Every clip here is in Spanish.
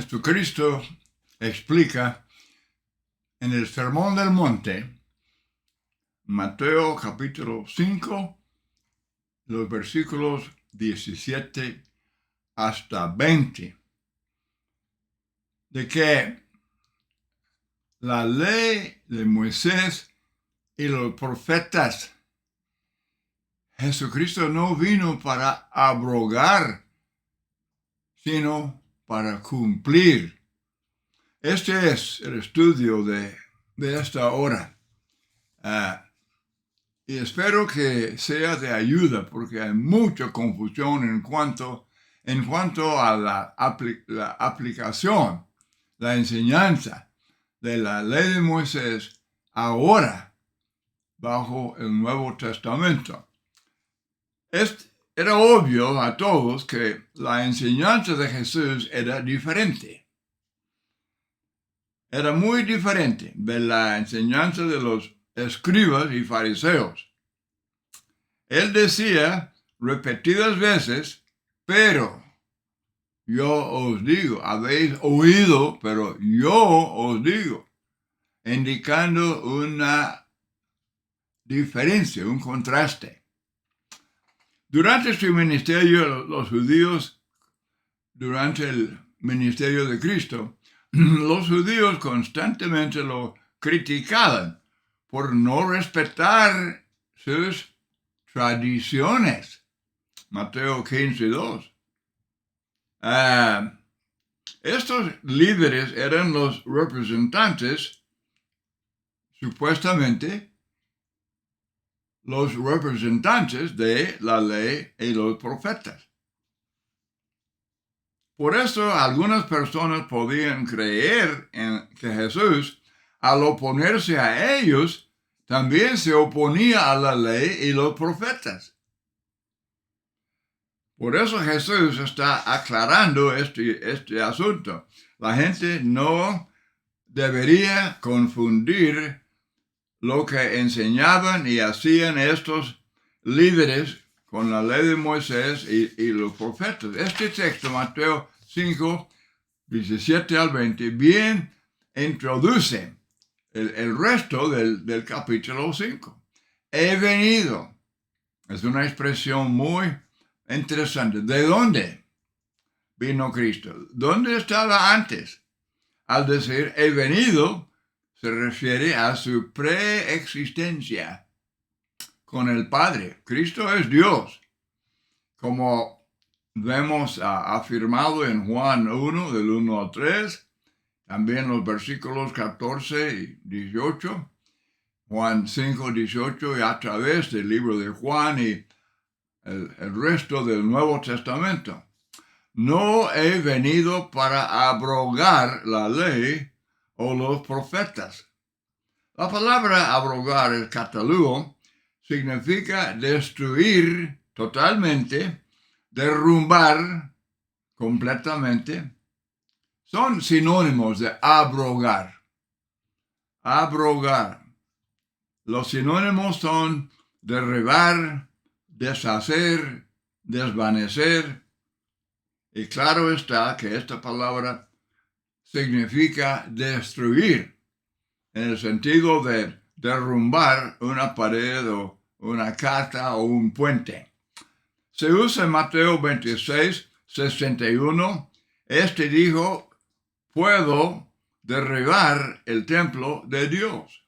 Jesucristo explica en el Sermón del Monte, Mateo capítulo 5, los versículos 17 hasta 20, de que la ley de Moisés y los profetas, Jesucristo no vino para abrogar, sino para cumplir. Este es el estudio de esta hora. Y espero que sea de ayuda, porque hay mucha confusión en cuanto a la aplicación, la enseñanza de la ley de Moisés ahora bajo el Nuevo Testamento. Era obvio a todos que la enseñanza de Jesús era diferente. Era muy diferente de la enseñanza de los escribas y fariseos. Él decía repetidas veces, pero yo os digo, habéis oído, pero yo os digo, indicando una diferencia, un contraste. Durante su ministerio, los judíos, durante el ministerio de Cristo, los judíos constantemente lo criticaban por no respetar sus tradiciones. Mateo 15:2. Estos líderes eran los representantes, supuestamente, los representantes de la ley y los profetas. Por eso algunas personas podían creer en que Jesús, al oponerse a ellos, también se oponía a la ley y los profetas. Por eso Jesús está aclarando este asunto. La gente no debería confundir lo que enseñaban y hacían estos líderes con la ley de Moisés y los profetas. Este texto, Mateo 5, 17 al 20, bien introduce el resto del capítulo 5. He venido. Es una expresión muy interesante. ¿De dónde vino Cristo? ¿Dónde estaba antes? Al decir he venido, se refiere a su preexistencia con el Padre. Cristo es Dios, como vemos afirmado en Juan 1, del 1 al 3, también los versículos 14 y 18, Juan 5, 18, y a través del libro de Juan y el resto del Nuevo Testamento. No he venido para abrogar la ley o los profetas. La palabra abrogar, el cataluo, significa destruir totalmente, derrumbar completamente. Son sinónimos de abrogar. Abrogar. Los sinónimos son derribar, deshacer, desvanecer. Y claro está que esta palabra significa destruir, en el sentido de derrumbar una pared o una casa o un puente. Se usa en Mateo 26, 61. Este dijo, puedo derribar el templo de Dios.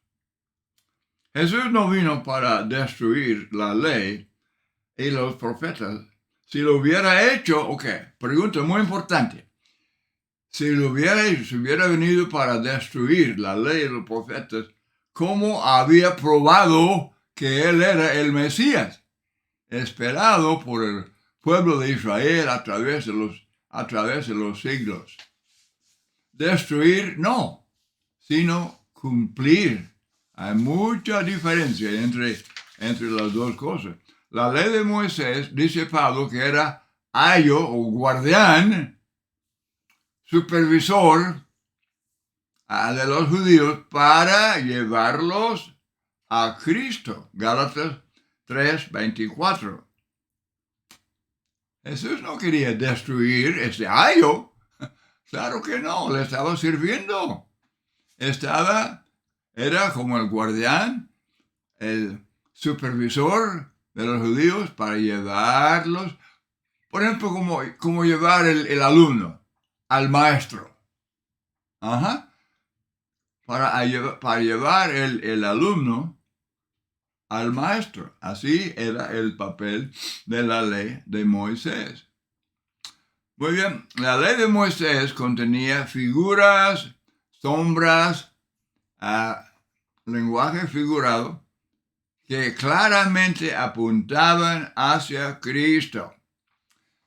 Jesús no vino para destruir la ley y los profetas. Si lo hubiera hecho, pregunta muy importante. Si hubiera venido para destruir la ley y los profetas, ¿cómo había probado que él era el Mesías, esperado por el pueblo de Israel a través de los siglos? Destruir no, sino cumplir. Hay mucha diferencia entre las dos cosas. La ley de Moisés, dice Pablo, que era ayo o guardián, supervisor de los judíos para llevarlos a Cristo. Gálatas 3:24. Jesús no quería destruir ese ayo, Claro que no, le estaba sirviendo. Era como el guardián, el supervisor de los judíos para llevarlos, por ejemplo, como llevar el alumno al maestro. Ajá. Para llevar el alumno al maestro. Así era el papel de la ley de Moisés. Muy bien, la ley de Moisés contenía figuras, sombras, lenguaje figurado, que claramente apuntaban hacia Cristo.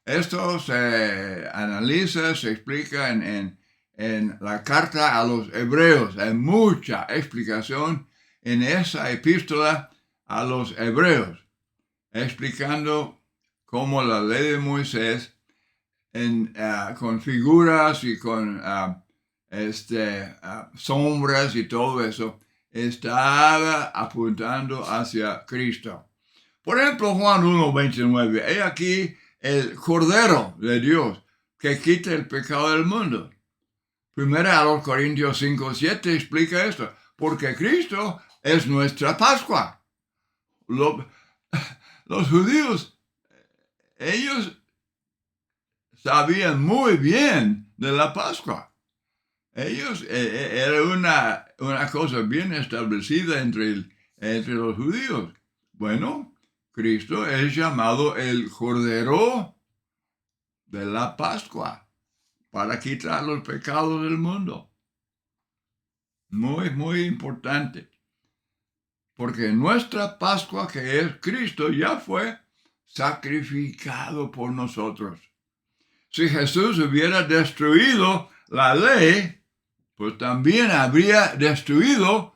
Esto se analiza, se explica en la carta a los hebreos. Hay mucha explicación en esa epístola a los hebreos, explicando cómo la ley de Moisés, con figuras y con sombras y todo eso, estaba apuntando hacia Cristo. Por ejemplo, Juan 1:29, he aquí el Cordero de Dios que quita el pecado del mundo. Primera a los Corintios 5:7 explica esto, porque Cristo es nuestra Pascua. Los judíos, ellos sabían muy bien de la Pascua. Ellos, era una cosa bien establecida entre los judíos. Bueno, Cristo es llamado el Cordero de la Pascua para quitar los pecados del mundo. Muy, muy importante. Porque nuestra Pascua, que es Cristo, ya fue sacrificado por nosotros. Si Jesús hubiera destruido la ley, pues también habría destruido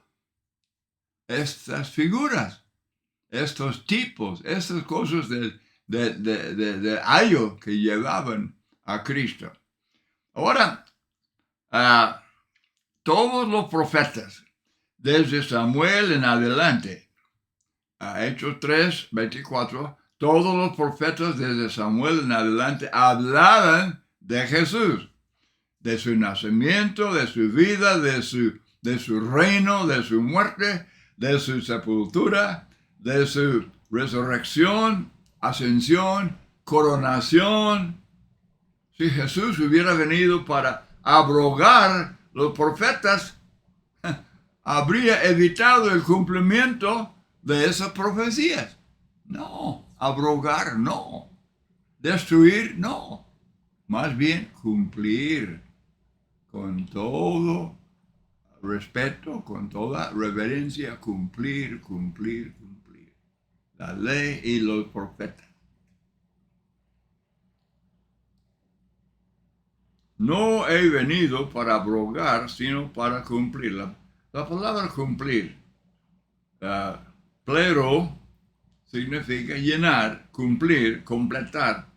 estas figuras, estos tipos, estas cosas de ayo que llevaban a Cristo. Ahora, todos los profetas, desde Samuel en adelante, Hechos 3:24, todos los profetas desde Samuel en adelante hablaban de Jesús, de su nacimiento, de su vida, de su reino, de su muerte, de su sepultura, de su resurrección, ascensión, coronación. Si Jesús hubiera venido para abrogar los profetas, habría evitado el cumplimiento de esas profecías. No, abrogar no, destruir no, más bien cumplir con todo respeto, con toda reverencia, cumplir la ley y los profetas. No he venido para abrogar, sino para cumplir. La palabra cumplir, plero, significa llenar, cumplir, completar.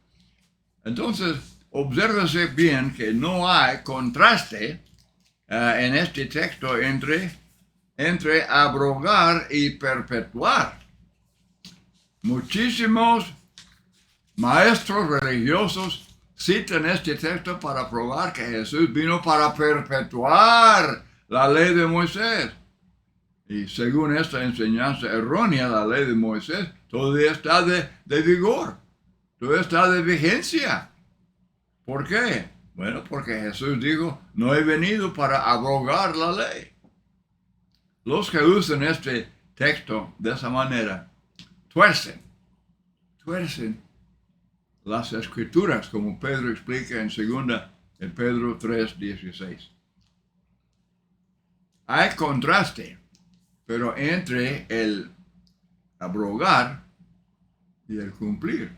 Entonces, obsérvese bien que no hay contraste en este texto entre abrogar y perpetuar. Muchísimos maestros religiosos citan este texto para probar que Jesús vino para perpetuar la ley de Moisés. Y según esta enseñanza errónea, la ley de Moisés todavía está de vigor, todavía está de vigencia. ¿Por qué? Bueno, porque Jesús dijo, no he venido para abrogar la ley. Los que usan este texto de esa manera, tuercen las escrituras, como Pedro explica en 2 de Pedro 3:16. Hay contraste, pero entre el abrogar y el cumplir.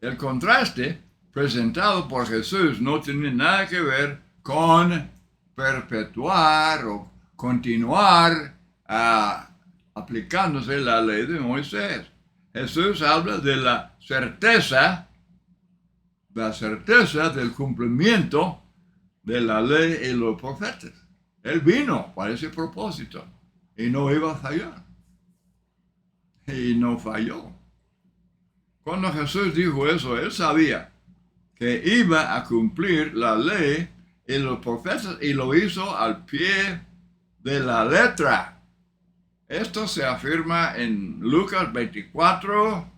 El contraste presentado por Jesús no tiene nada que ver con perpetuar o continuar aplicándose la ley de Moisés. Jesús habla de la certeza del cumplimiento de la ley y los profetas. Él vino para ese propósito y no iba a fallar. Y no falló. Cuando Jesús dijo eso, él sabía que iba a cumplir la ley y los profetas, y lo hizo al pie de la letra. Esto se afirma en Lucas 24,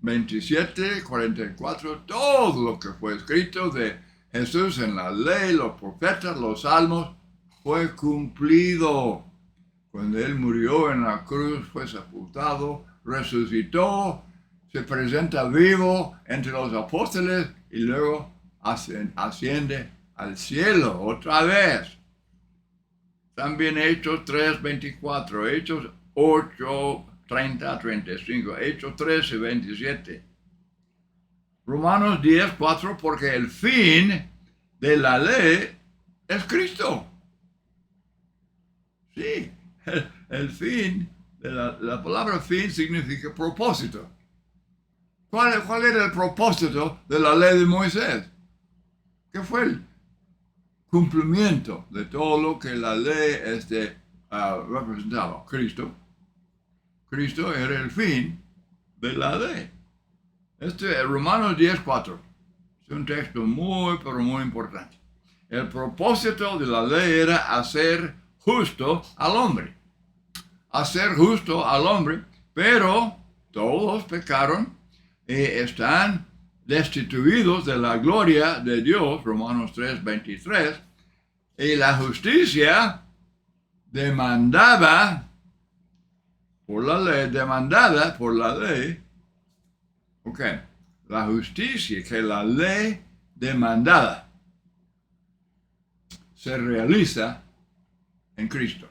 27, 44, todo lo que fue escrito de Jesús en la ley, los profetas, los salmos, fue cumplido. Cuando Él murió en la cruz, fue sepultado, resucitó, se presenta vivo entre los apóstoles y luego asciende al cielo otra vez. También Hechos 3, 24, Hechos 8, 30, 35, Hechos 13, 27. Romanos 10, 4, porque el fin de la ley es Cristo. Sí, el fin, de la palabra fin significa propósito. ¿Cuál era el propósito de la ley de Moisés? ¿Qué fue el cumplimiento de todo lo que la ley representaba? Cristo. Cristo era el fin de la ley. Romanos 10, 4. Es un texto muy, pero muy importante. El propósito de la ley era hacer justo al hombre. Hacer justo al hombre, pero todos pecaron y están destituidos de la gloria de Dios, Romanos 3, 23, y la justicia demandada por la ley, la justicia que la ley demandada se realiza en Cristo.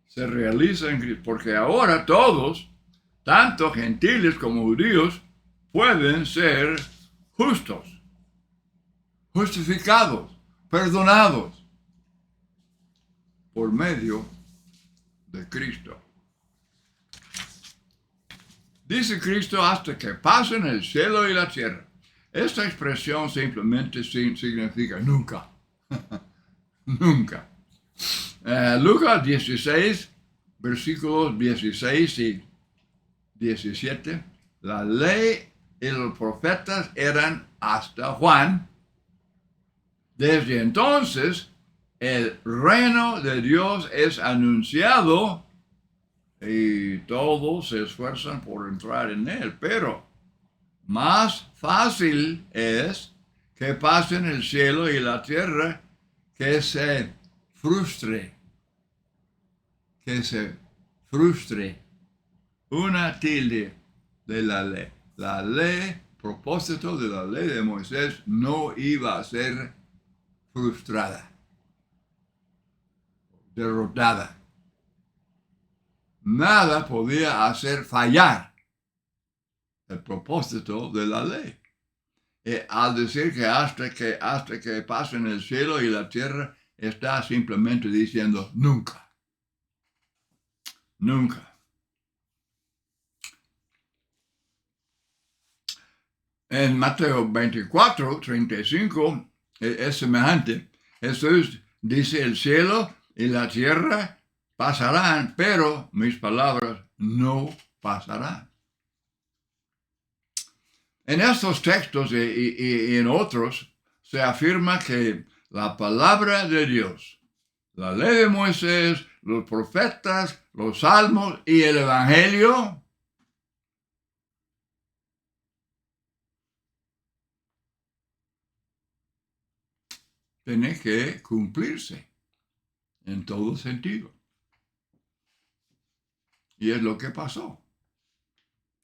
Se realiza en Cristo, porque ahora todos, tanto gentiles como judíos, pueden ser justos, justificados, perdonados por medio de Cristo. Dice Cristo, hasta que pasen el cielo y la tierra. Esta expresión simplemente significa nunca. Nunca. Lucas 16, versículos 16 y 17. La ley y los profetas eran hasta Juan. Desde entonces, el reino de Dios es anunciado y todos se esfuerzan por entrar en él. Pero más fácil es que pasen el cielo y la tierra que se frustre una tilde de la ley. La ley, propósito de la ley de Moisés no iba a ser frustrada, derrotada. Nada podía hacer fallar el propósito de la ley. Al decir que hasta que pasen el cielo y la tierra, está simplemente diciendo nunca. Nunca. En Mateo 24, 35 es semejante. Jesús dice, el cielo y la tierra pasarán, pero mis palabras no pasarán. En estos textos y en otros se afirma que la palabra de Dios, la ley de Moisés, los profetas, los salmos y el evangelio tiene que cumplirse en todo sentido. Y es lo que pasó.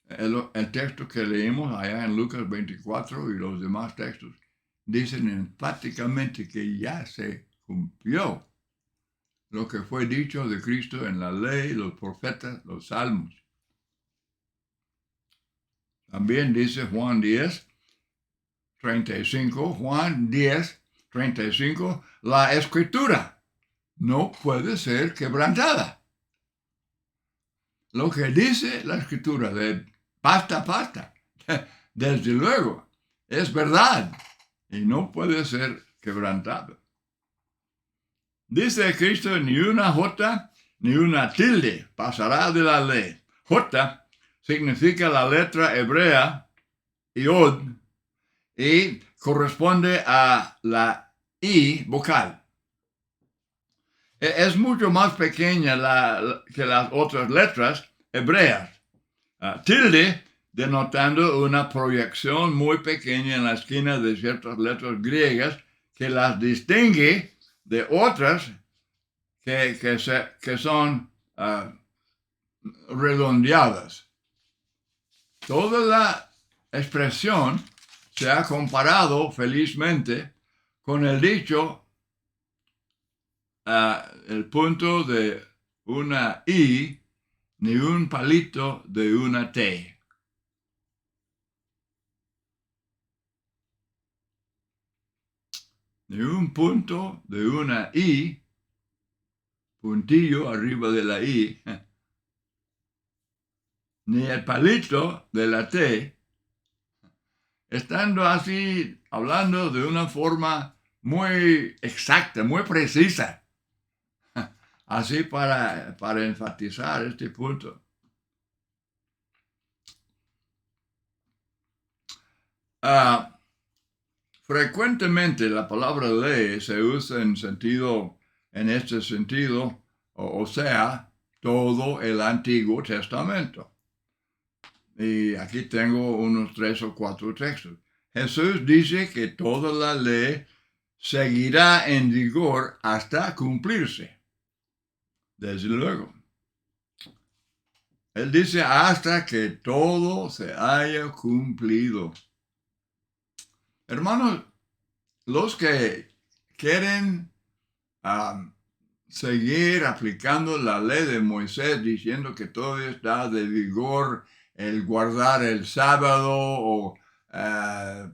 El texto que leímos allá en Lucas 24 y los demás textos dicen enfáticamente que ya se cumplió lo que fue dicho de Cristo en la ley, los profetas, los salmos. También dice Juan 10, 35, Juan 10, 35, la escritura no puede ser quebrantada. Lo que dice la escritura de pasta a pasta, desde luego, es verdad y no puede ser quebrantado. Dice Cristo, ni una jota ni una tilde pasará de la ley. Jota significa la letra hebrea iod, y corresponde a la I vocal. Es mucho más pequeña que las otras letras hebreas. Tilde, denotando una proyección muy pequeña en la esquina de ciertas letras griegas que las distingue de otras que son redondeadas. Toda la expresión se ha comparado felizmente con el dicho el punto de una I ni un palito de una T. Ni un punto de una I, puntillo arriba de la I, ni el palito de la T, estando así hablando de una forma muy exacta, muy precisa, así para enfatizar este punto. Frecuentemente la palabra ley se usa en este sentido, o sea, todo el Antiguo Testamento. Y aquí tengo unos 3 o 4 textos. Jesús dice que toda la ley seguirá en vigor hasta cumplirse. Desde luego. Él dice hasta que todo se haya cumplido. Hermanos, los que quieren seguir aplicando la ley de Moisés diciendo que todavía está de vigor el guardar el sábado o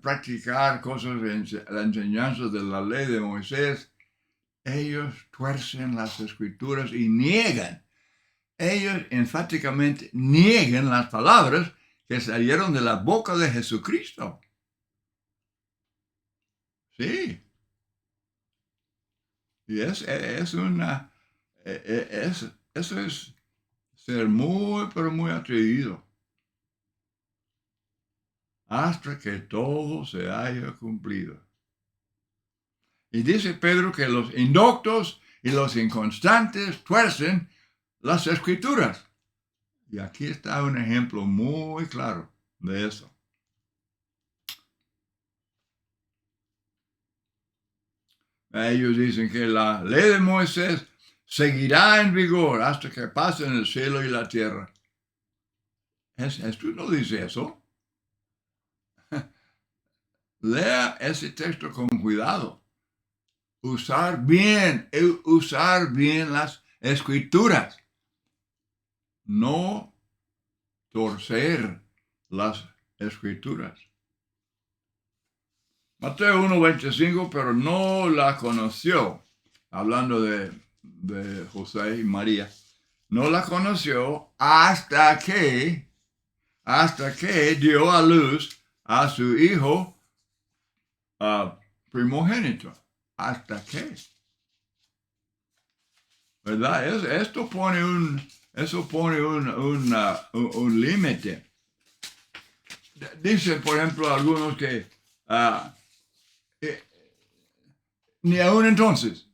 practicar cosas en la enseñanza de la ley de Moisés, ellos tuercen las escrituras y niegan. Ellos enfáticamente niegan las palabras que salieron de la boca de Jesucristo. Sí. Y eso es ser muy, pero muy atrevido. Hasta que todo se haya cumplido. Y dice Pedro que los indoctos y los inconstantes tuercen las escrituras. Y aquí está un ejemplo muy claro de eso. Ellos dicen que la ley de Moisés seguirá en vigor hasta que pasen el cielo y la tierra. ¿Jesús no dice eso? Lea ese texto con cuidado. Usar bien las escrituras. No torcer las escrituras. Mateo 1:25, pero no la conoció, hablando de José y María, no la conoció hasta que dio a luz a su hijo primogénito. ¿Hasta qué? ¿Verdad? Eso pone un límite. Dicen, por ejemplo, algunos que ni aún entonces.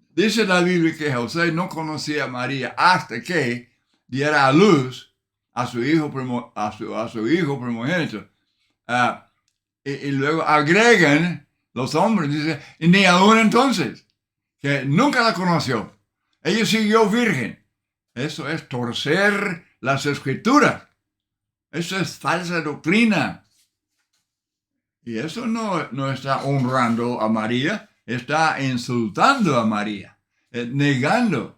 Dice la Biblia que José no conocía a María hasta que diera a luz a su hijo primogénito. Y luego agregan los hombres, dice, ni aún entonces, que nunca la conoció. Ella siguió virgen. Eso es torcer las escrituras. Eso es falsa doctrina. Y eso no está honrando a María, está insultando a María, negando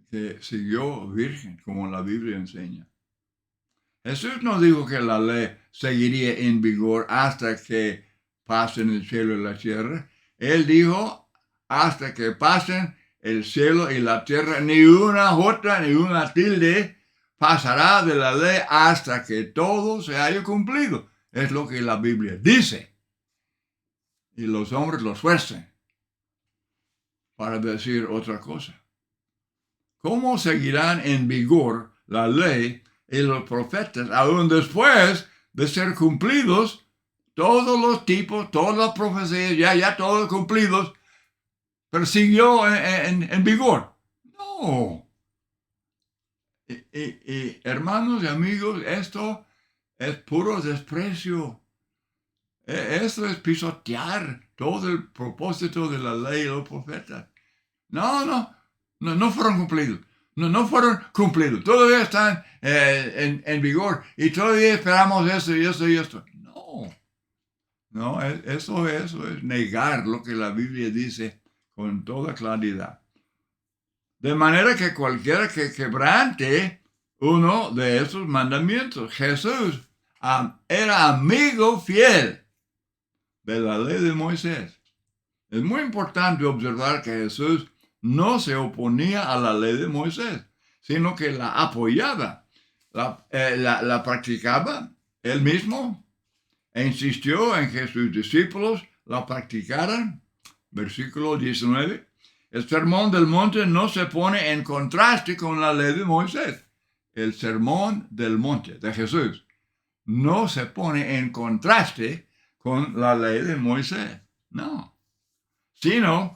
que siguió virgen, como la Biblia enseña. Jesús no dijo que la ley seguiría en vigor hasta que pasen el cielo y la tierra. Él dijo, hasta que pasen el cielo y la tierra, ni una jota, ni una tilde pasará de la ley hasta que todo se haya cumplido. Es lo que la Biblia dice. Y los hombres lo fuercen para decir otra cosa. ¿cómo seguirán en vigor la ley y los profetas aún después de ser cumplidos todos los tipos, todas las profecías, ya todos cumplidos, pero siguió en vigor? No. Y hermanos y amigos, esto es puro desprecio. Esto es pisotear todo el propósito de la ley y los profetas. No fueron cumplidos. No fueron cumplidos. Todavía están en vigor y todavía esperamos esto y esto y esto. No, eso es negar lo que la Biblia dice con toda claridad. De manera que cualquiera que quebrante uno de esos mandamientos, Jesús era amigo fiel de la ley de Moisés. Es muy importante observar que Jesús no se oponía a la ley de Moisés, sino que la apoyaba, la practicaba él mismo e insistió en que sus discípulos la practicaran. Versículo 19. El sermón del monte no se pone en contraste con la ley de Moisés. El sermón del monte de Jesús no se pone en contraste con la ley de Moisés. No. Sino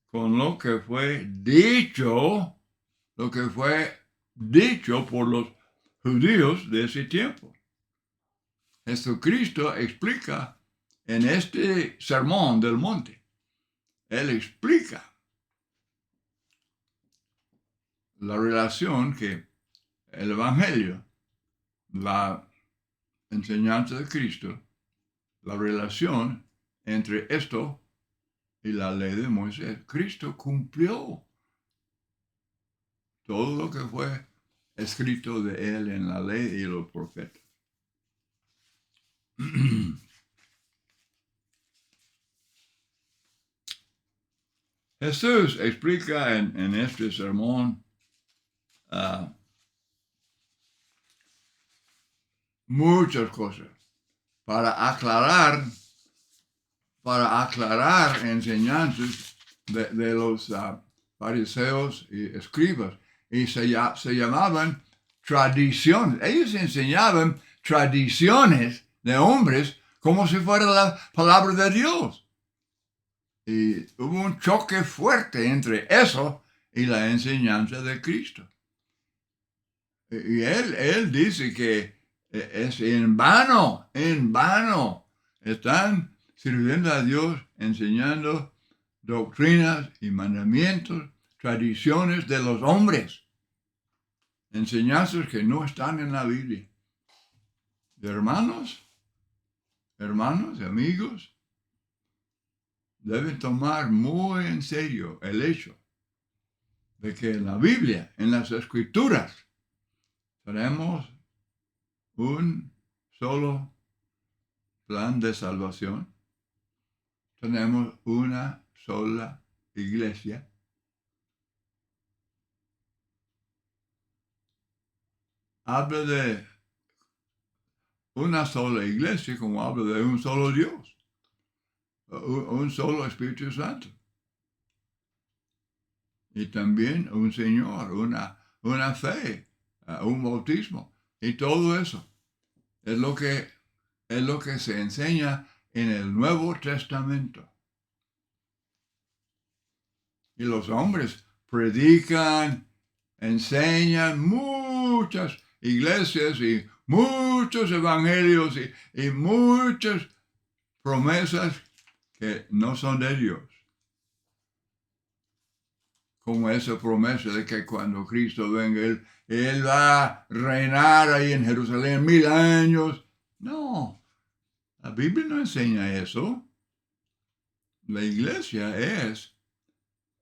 con lo que fue dicho por los judíos de ese tiempo. Jesucristo explica en este sermón del monte, él explica la relación que el Evangelio, la enseñanza de Cristo, la relación entre esto y la ley de Moisés. Cristo cumplió todo lo que fue escrito de él en la ley y los profetas. Jesús explica en este sermón muchas cosas para aclarar enseñanzas de los fariseos y escribas. Y se llamaban tradiciones. Ellos enseñaban tradiciones de hombres como si fuera la palabra de Dios. Y hubo un choque fuerte entre eso y la enseñanza de Cristo. Y él dice que es en vano están sirviendo a Dios enseñando doctrinas y mandamientos, tradiciones de los hombres, enseñanzas que no están en la Biblia. Hermanos y amigos, deben tomar muy en serio el hecho de que en la Biblia, en las Escrituras, tenemos un solo plan de salvación. Tenemos una sola iglesia. Habla de una sola iglesia como habla de un solo Dios, un solo Espíritu Santo. Y también un Señor, una fe, un bautismo. Y todo eso es lo que se enseña en el Nuevo Testamento. Y los hombres predican, enseñan muchas iglesias y muchos evangelios y muchas promesas que no son de Dios. Como esa promesa de que cuando Cristo venga, Él va a reinar ahí en Jerusalén 1000 años. No, la Biblia no enseña eso. La iglesia es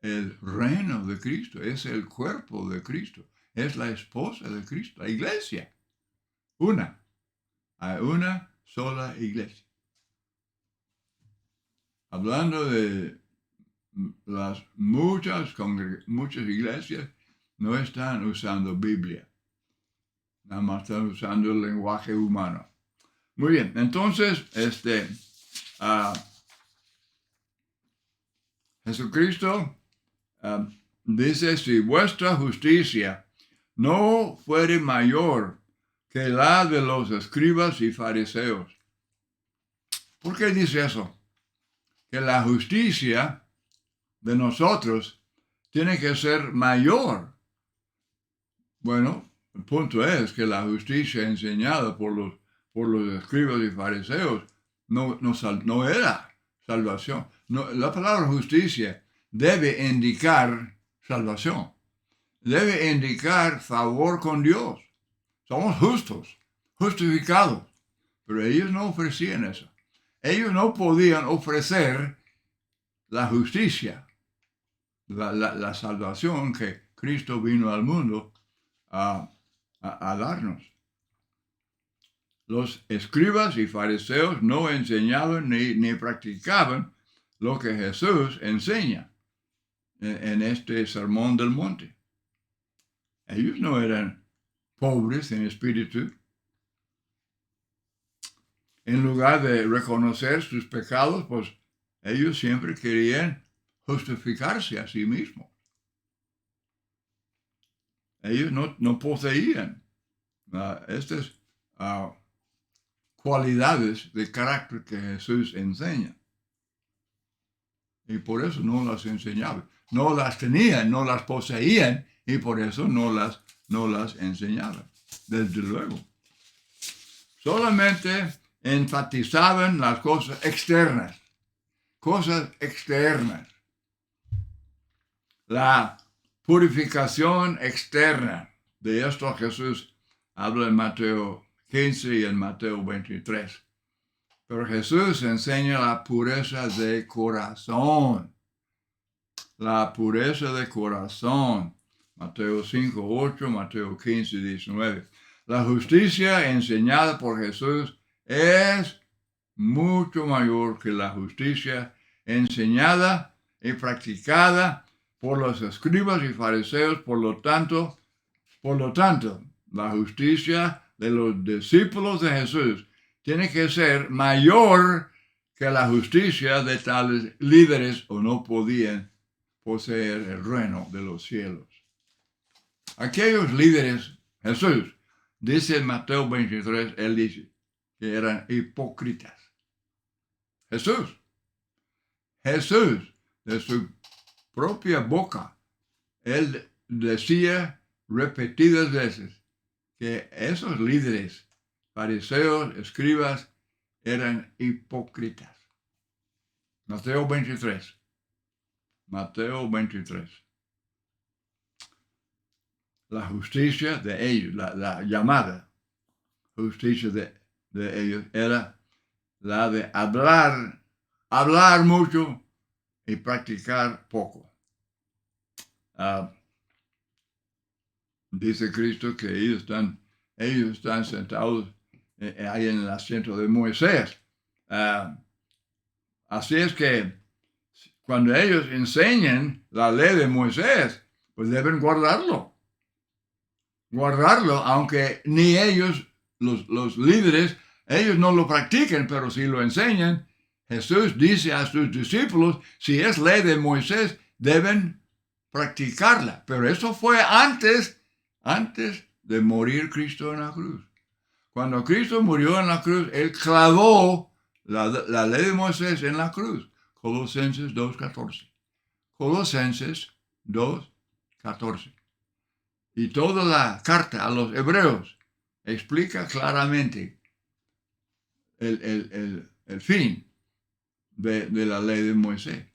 el reino de Cristo, es el cuerpo de Cristo, es la esposa de Cristo, la iglesia. Hay una sola iglesia. Hablando de las muchas iglesias, no están usando Biblia, nada más están usando el lenguaje humano. Muy bien, entonces, Jesucristo dice, si vuestra justicia no fuere mayor que la de los escribas y fariseos. ¿Por qué dice eso? Que la justicia de nosotros tiene que ser mayor. Bueno, el punto es que la justicia enseñada por los escribas y fariseos no era salvación. No, la palabra justicia debe indicar salvación. Debe indicar favor con Dios. Somos justos, justificados. Pero ellos no ofrecían eso. Ellos no podían ofrecer la justicia, la salvación que Cristo vino al mundo a darnos. Los escribas y fariseos no enseñaban ni practicaban lo que Jesús enseña en este sermón del monte. Ellos no eran pobres en espíritu. En lugar de reconocer sus pecados, pues ellos siempre querían justificarse a sí mismos. Ellos no poseían estas cualidades de carácter que Jesús enseña. Y por eso no las enseñaban. No las tenían, no las poseían, y por eso no las enseñaban. Desde luego. Solamente enfatizaban las cosas externas. Cosas externas. La purificación externa. De esto Jesús habla en Mateo 15 y en Mateo 23. Pero Jesús enseña la pureza de corazón. La pureza de corazón. Mateo 5, 8, Mateo 15, 19. La justicia enseñada por Jesús es mucho mayor que la justicia enseñada y practicada por los escribas y fariseos. Por lo tanto, la justicia de los discípulos de Jesús tiene que ser mayor que la justicia de tales líderes o no podían poseer el reino de los cielos. Aquellos líderes, Jesús, dice en Mateo 23, él dice que eran hipócritas. Jesús, de su propia boca, él decía repetidas veces que esos líderes, fariseos, escribas, eran hipócritas. Mateo 23. La justicia de ellos, la llamada justicia de ellos era la de hablar mucho y practicar poco. Dice Cristo que ellos están sentados ahí en el asiento de Moisés. Así es que cuando ellos enseñan la ley de Moisés, pues deben guardarlo, aunque ni ellos, los líderes, ellos no lo practiquen, pero si lo enseñan. Jesús dice a sus discípulos, si es ley de Moisés, deben practicarla. Pero eso fue antes de morir Cristo en la cruz. Cuando Cristo murió en la cruz, Él clavó la ley de Moisés en la cruz. Colosenses 2:14. Colosenses 2:14. Y toda la carta a los hebreos explica claramente el fin de la ley de Moisés.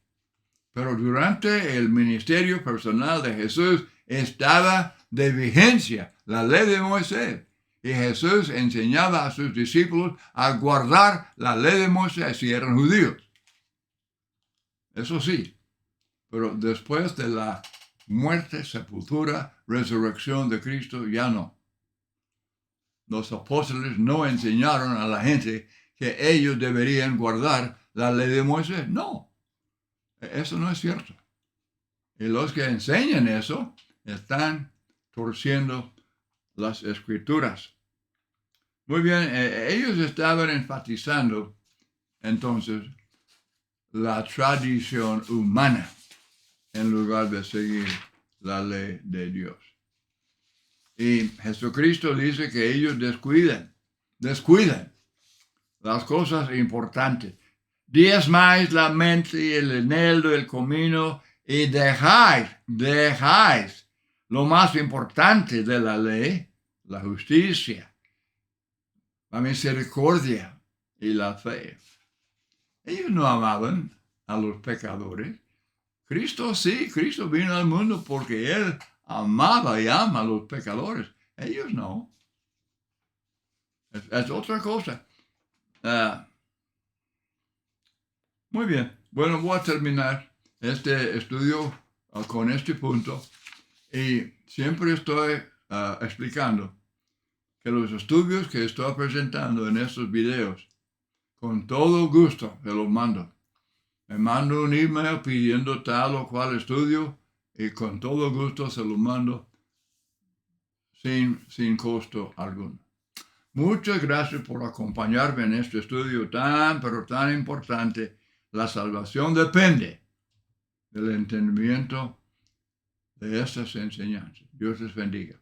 Pero durante el ministerio personal de Jesús estaba de vigencia la ley de Moisés. Y Jesús enseñaba a sus discípulos a guardar la ley de Moisés si eran judíos. Eso sí, pero después de la muerte, sepultura, resurrección de Cristo, ya no. Los apóstoles no enseñaron a la gente que ellos deberían guardar la ley de Moisés. No, eso no es cierto. Y los que enseñan eso están torciendo las escrituras. Muy bien, ellos estaban enfatizando entonces la tradición humana en lugar de seguir la ley de Dios. Y Jesucristo dice que ellos descuidan las cosas importantes. Diezmáis la mente y el eneldo, el comino, y dejáis lo más importante de la ley, la justicia, la misericordia y la fe. Ellos no amaban a los pecadores. Cristo sí, Cristo vino al mundo porque Él amaba y ama a los pecadores. Ellos no. Es otra cosa. Muy bien. Bueno, voy a terminar este estudio con este punto. Y siempre estoy explicando que los estudios que estoy presentando en estos videos, con todo gusto se los mando. Me mando un email pidiendo tal o cual estudio y con todo gusto se lo mando sin costo alguno. Muchas gracias por acompañarme en este estudio pero tan importante. La salvación depende del entendimiento de estas enseñanzas. Dios les bendiga.